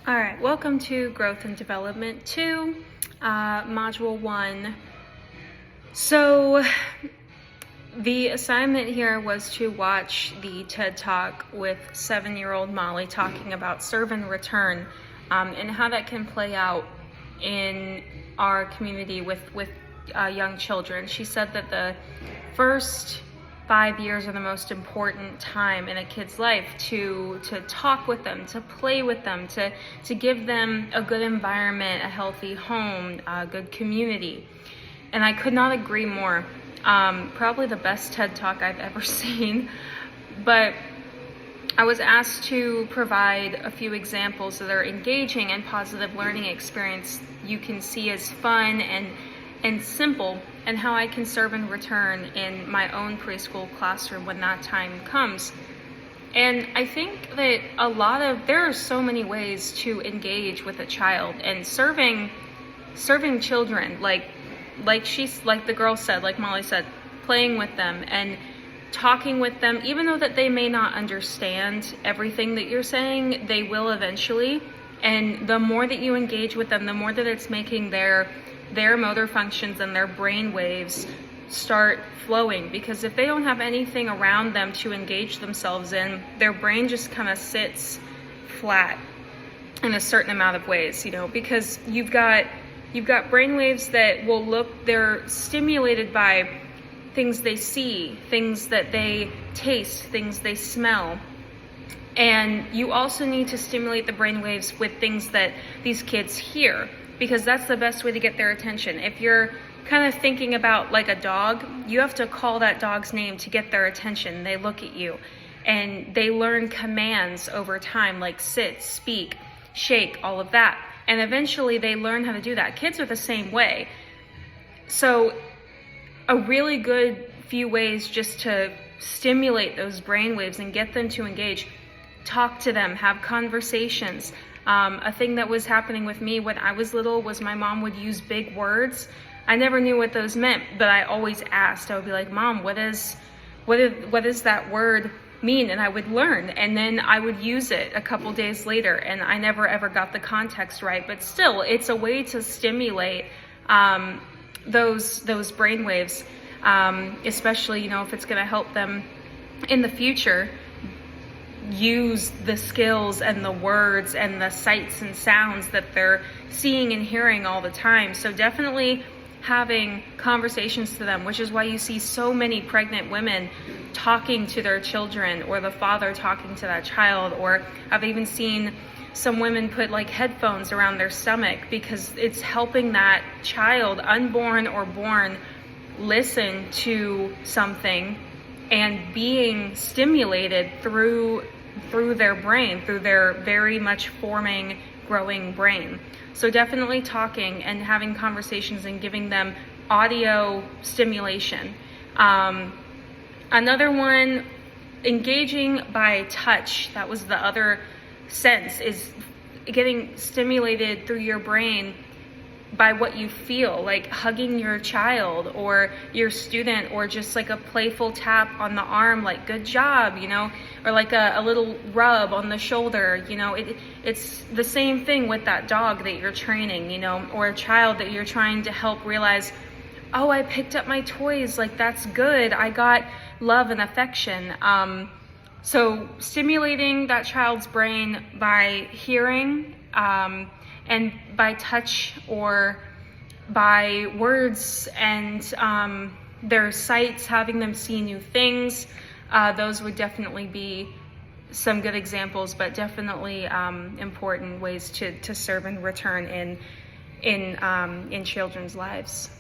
All right, welcome to Growth and Development 2, Module 1. So the assignment here was to watch the TED Talk with 7-year-old Molly talking about serve and return, and how that can play out in our community with young children. She said that the first 5 years are the most important time in a kid's life to talk with them, to play with them, to give them a good environment, a healthy home, a good community. And I could not agree more. Probably the best TED Talk I've ever seen. But I was asked to provide a few examples that are engaging and positive learning experience you can see as fun and simple, and how I can serve and return in my own preschool classroom when that time comes. And I think that there are so many ways to engage with a child, and serving children, like the girl said, like Molly said, playing with them and talking with them, even though that they may not understand everything that you're saying, they will eventually. And the more that you engage with them, the more that it's making their motor functions and their brain waves start flowing, because if they don't have anything around them to engage themselves in, their brain just kind of sits flat in a certain amount of ways, because you've got brain waves that they're stimulated by things they see, things that they taste, things they smell. And you also need to stimulate the brain waves with things that these kids hear, because that's the best way to get their attention. If you're kind of thinking about like a dog, you have to call that dog's name to get their attention. They look at you and they learn commands over time, like sit, speak, shake, all of that. And eventually they learn how to do that. Kids are the same way. So a really good few ways just to stimulate those brain waves and get them to engage: talk to them, have conversations. A thing that was happening with me when I was little was my mom would use big words. I never knew what those meant, but I always asked. I would be like, Mom, what does that word mean? And I would learn, and then I would use it a couple days later, and I never ever got the context right. But still, it's a way to stimulate those brain waves, especially if it's going to help them in the future use the skills and the words and the sights and sounds that they're seeing and hearing all the time. So definitely having conversations to them, which is why you see so many pregnant women talking to their children, or the father talking to that child. Or I've even seen some women put like headphones around their stomach, because it's helping that child, unborn or born, listen to something and being stimulated through their brain, through their very much forming, growing brain. So definitely talking and having conversations and giving them audio stimulation. Another one, engaging by touch. That was the other sense, is getting stimulated through your brain by what you feel, like hugging your child or your student, or just like a playful tap on the arm, like good job, or like a little rub on the shoulder. It's the same thing with that dog that you're training, or a child that you're trying to help realize, oh, I picked up my toys, like that's good, I got love and affection. So stimulating that child's brain by hearing, and by touch, or by words, and their sights, having them see new things. Those would definitely be some good examples, but definitely important ways to serve and return in children's lives.